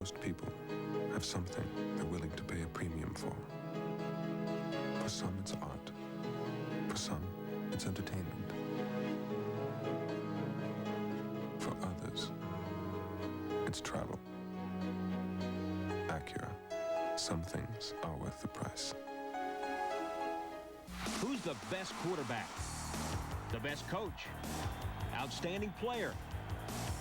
Most people have something they're willing to pay a premium for. For some, it's art. For some, it's entertainment. For others, it's travel. Acura. Some things are worth the price. Who's the best quarterback? The best coach? Outstanding player?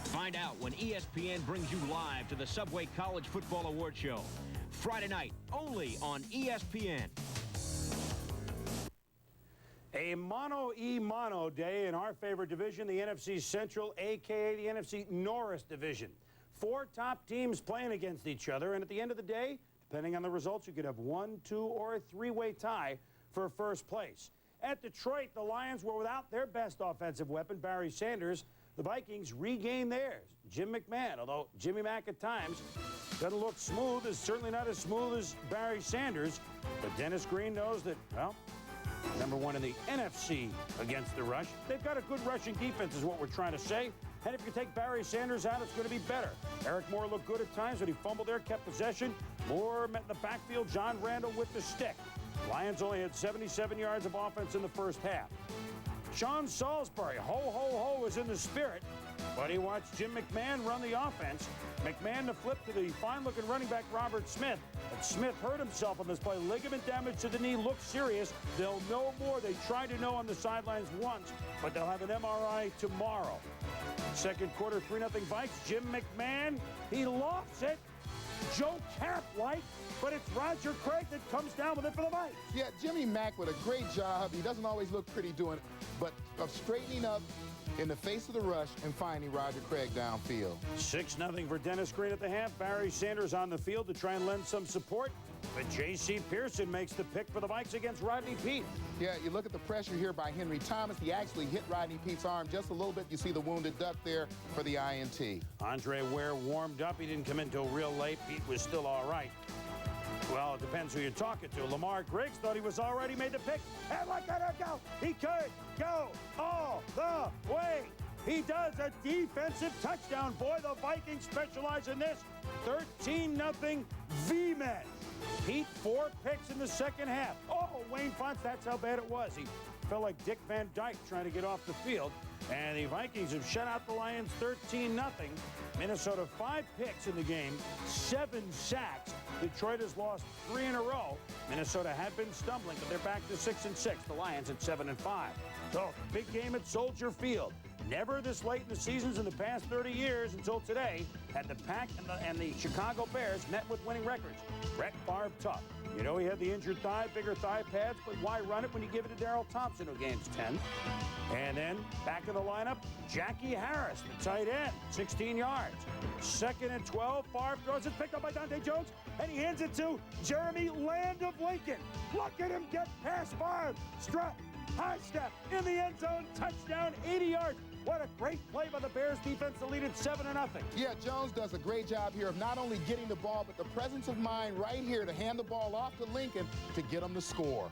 Find out when ESPN brings you live to the Subway College Football Award Show. Friday night, only on ESPN. A mono-e-mono day in our favorite division, the NFC Central, a.k.a. the NFC Norris division. 4 top teams playing against each other, and at the end of the day, depending on the results, you could have 1, 2, or a 3-way tie for first place. At Detroit, the Lions were without their best offensive weapon, Barry Sanders. The Vikings regained theirs, Jim McMahon, although Jimmy Mack at times doesn't look smooth, is certainly not as smooth as Barry Sanders. But Dennis Green knows that, well, #1 in the NFC against the rush. They've got a good rushing defense is what we're trying to say. And if you take Barry Sanders out, it's going to be better. Eric Moore looked good at times, but he fumbled there, kept possession. Moore met in the backfield, John Randall with the stick. Lions only had 77 yards of offense in the first half. Sean Salisbury, ho, was in the spirit, but he watched Jim McMahon run the offense. McMahon to flip to the fine-looking running back, Robert Smith. But Smith hurt himself on this play. Ligament damage to the knee looks serious. They'll know more. They tried to know on the sidelines once, but they'll have an MRI tomorrow. Second quarter, 3-0 Vikes. Jim McMahon, he lofts it. Joe Cap-like, but it's Roger Craig that comes down with it for the Vikes. Yeah, Jimmy Mack with a great job. He doesn't always look pretty doing it, but of straightening up in the face of the rush and finding Roger Craig downfield. 6-0 for Dennis Green at the half. Barry Sanders on the field to try and lend some support. But J.C. Pearson makes the pick for the Vikes against Rodney Peete. Yeah, you look at the pressure here by Henry Thomas. He actually hit Rodney Peete's arm just a little bit. You see the wounded duck there for the INT. Andre Ware warmed up. He didn't come in until real late. Peete was still all right. Well, it depends who you're talking to. Lamar Griggs thought he was all right. He made the pick. And look at him go. He could go all the way. He does a defensive touchdown. Boy, the Vikings specialize in this. 13-0 V-Men. Peete 4 picks in the second half. Oh, Wayne Fonts, that's how bad it was. He felt like Dick Van Dyke trying to get off the field. And the Vikings have shut out the Lions 13-0. Minnesota 5 picks in the game, 7 sacks. Detroit has lost 3 in a row. Minnesota had been stumbling, but they're back to 6-6. The Lions at 7-5. So, big game at Soldier Field. Never this late in the seasons in the past 30 years until today had the Pack and the Chicago Bears met with winning records. Brett Favre tough. You know he had the injured thigh, bigger thigh pads, but why run it when you give it to Darrell Thompson, who gains 10? And then back in the lineup, Jackie Harris, the tight end, 16 yards. 2nd and 12, Favre throws it, picked up by Dante Jones, and he hands it to Jeremy Land of Lincoln. Look at him get past Favre. Strut, high step, in the end zone, touchdown, 80 yards. What a great play by the Bears defense to lead it 7-0. Yeah, Jones does a great job here of not only getting the ball, but the presence of mind right here to hand the ball off to Lincoln to get him to score.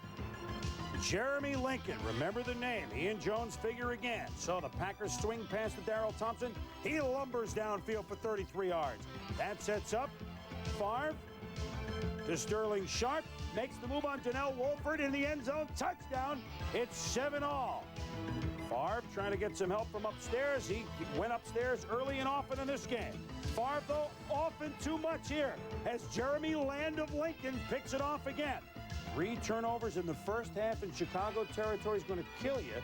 Jeremy Lincoln, remember the name. He and Jones figure again. So the Packers swing pass to Darrell Thompson. He lumbers downfield for 33 yards. That sets up Favre to Sterling Sharp. Makes the move on Donnell Wolford in the end zone. Touchdown. It's 7-all. Favre trying to get some help from upstairs. He went upstairs early and often in this game. Favre, though, often too much here as Jeremy Land of Lincoln picks it off again. 3 turnovers in the first half in Chicago territory is going to kill you.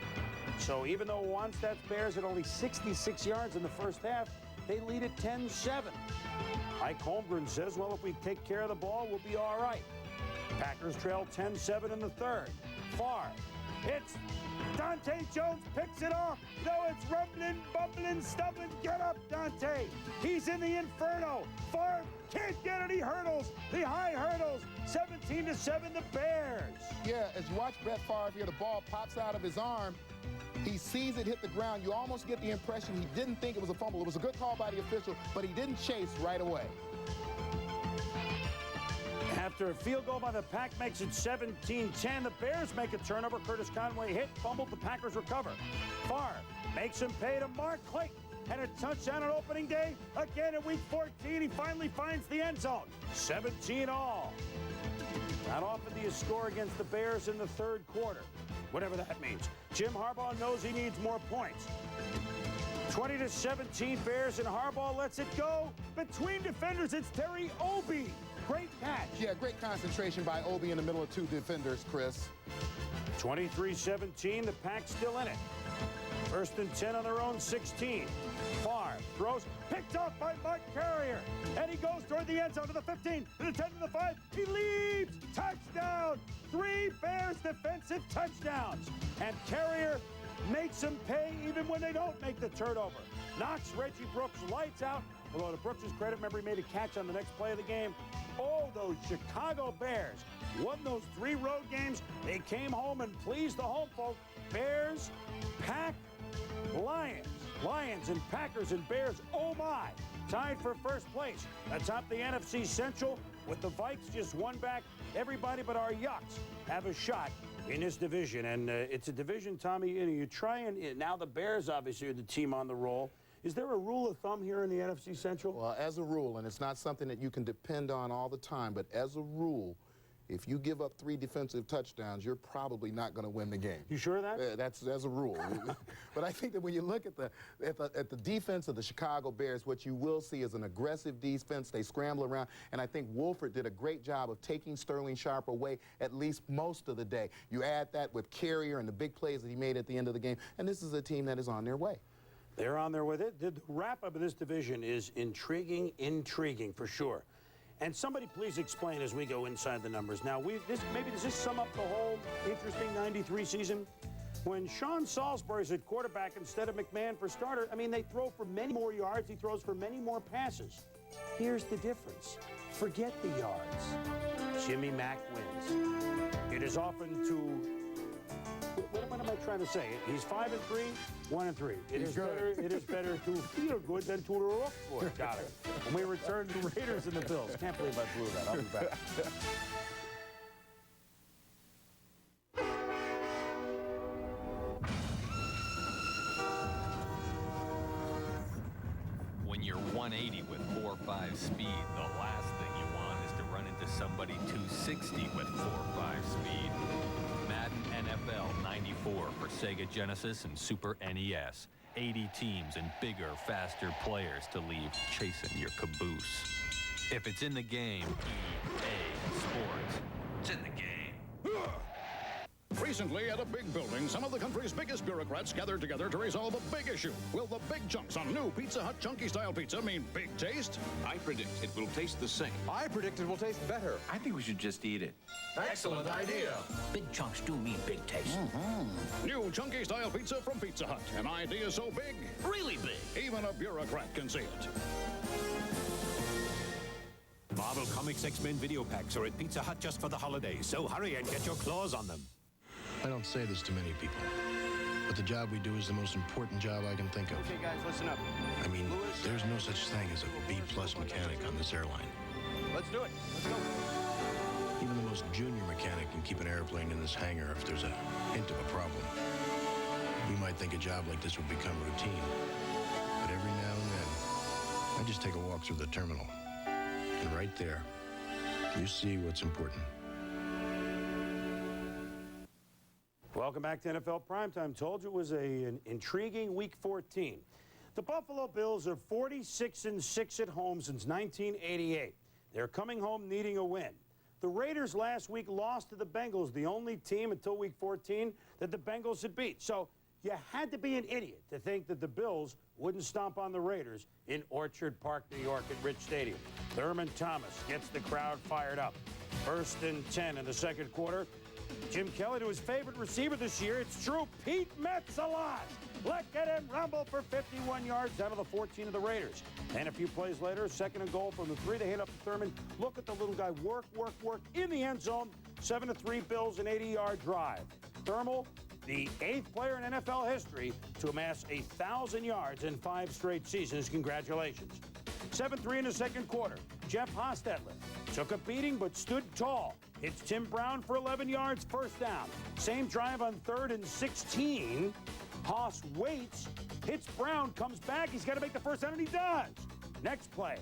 So even though Wannstedt's Bears had only 66 yards in the first half, they lead at 10-7. Mike Holmgren says, well, if we take care of the ball, we'll be all right. Packers trail 10-7 in the third. Favre hits. Dante Jones picks it off. No, it's rumbling, bumbling, stumbling. Get up, Dante. He's in the inferno. Favre can't get any hurdles. The high hurdles. 17-7, the Bears. Yeah, as you watch Brett Favre here, the ball pops out of his arm. He sees it hit the ground. You almost get the impression he didn't think it was a fumble. It was a good call by the official, but he didn't chase right away. After a field goal by the Pack makes it 17-10, the Bears make a turnover. Curtis Conway hit, fumbled, the Packers recover. Favre makes him pay to Mark Clayton. and a touchdown on opening day. Again in week 14, he finally finds the end zone. 17 all. Not often do you score against the Bears in the third quarter, whatever that means. Jim Harbaugh knows he needs more points. 20-17 Bears, and Harbaugh lets it go. Between defenders, it's Terry Obi. Great catch. Yeah, great concentration by Obi in the middle of two defenders, Chris. 23-17, the Pack's still in it. First and 10 on their own 16. Favre throws, picked off by Mark Carrier, and he goes toward the end zone to the 15, to the 10, to the 5. He leaps, touchdown! 3 Bears defensive touchdowns, and Carrier makes them pay even when they don't make the turnover. Knocks Reggie Brooks lights out, although to Brooks' credit, remember he made a catch on the next play of the game. Oh, those Chicago Bears won those 3 road games. They came home and pleased the home folk. Bears, Pack, Lions. Lions and Packers and Bears, oh my, tied for first place atop the NFC Central with the Vikes just one back. Everybody but our Yucks have a shot in this division. And it's a division, Tommy, you try and, now the Bears obviously are the team on the roll. Is there a rule of thumb here in the NFC Central? Well, as a rule, and it's not something that you can depend on all the time, but as a rule, if you give up 3 defensive touchdowns, you're probably not going to win the game. You sure of that? That's as a rule. But I think that when you look at the defense of the Chicago Bears, what you will see is an aggressive defense. They scramble around, and I think Wolford did a great job of taking Sterling Sharp away at least most of the day. You add that with Carrier and the big plays that he made at the end of the game, and this is a team that is on their way. They're on their way. The wrap-up of this division is intriguing for sure. And somebody please explain as we go inside the numbers. Now, does this sum up the whole interesting 93 season? When Sean Salisbury's at quarterback instead of McMahon for starter, I mean, they throw for many more yards. He throws for many more passes. Here's the difference. Forget the yards. Jimmy Mack wins. It is often to... What am I trying to say? He's 5-3, 1-3. It is better to feel good than to look good. Got it. When we return to Raiders and the Bills. Can't believe I blew that. I'll be back. When you're 180 with 4.5 speed, the last thing you want is to run into somebody 260 with 4.5 speed. Madden NFL 94 for Sega Genesis and Super NES. 80 teams and bigger, faster players to leave chasing your caboose. If it's in the game, EA Sports. It's in the game. Recently, at a big building, some of the country's biggest bureaucrats gathered together to resolve a big issue. Will the big chunks on new Pizza Hut Chunky-style pizza mean big taste? I predict it will taste the same. I predict it will taste better. I think we should just eat it. Excellent idea. Big chunks do mean big taste. New Chunky-style pizza from Pizza Hut. An idea so big, Really big. even a bureaucrat can see it. Marvel Comics X-Men video packs are at Pizza Hut just for the holidays, so hurry and get your claws on them. I don't say this to many people, but the job we do is the most important job I can think of. Okay, guys, listen up. I mean, there's no such thing as a B-plus mechanic on this airline. Let's do it. Let's go. Even the most junior mechanic can keep an airplane in this hangar if there's a hint of a problem. You might think a job like this would become routine, but every now and then, I just take a walk through the terminal, and right there, you see what's important. Welcome back to NFL Primetime. Told you it was an intriguing Week 14. The Buffalo Bills are 46-6 at home since 1988. They're coming home needing a win. The Raiders last week lost to the Bengals, the only team until Week 14 that the Bengals had beat. So you had to be an idiot to think that the Bills wouldn't stomp on the Raiders in Orchard Park, New York at Rich Stadium. Thurman Thomas gets the crowd fired up. First and 10 in the second quarter. Jim Kelly to his favorite receiver this year. It's true, Pete Metz-Alas. Look at him rumble for 51 yards out of the 14 of the Raiders. And a few plays later, second and goal from the 3. They hit up to Thurman. Look at the little guy work in the end zone. 7-3 Bills, an 80-yard drive. Thurman, the 8th player in NFL history to amass 1,000 yards in 5 straight seasons. Congratulations. 7-3 in the second quarter. Jeff Hostetler took a beating but stood tall. Hits Tim Brown for 11 yards, first down. Same drive on 3rd and 16. Haas waits, Hits Brown, comes back. He's got to make the first down, and he does. Next play.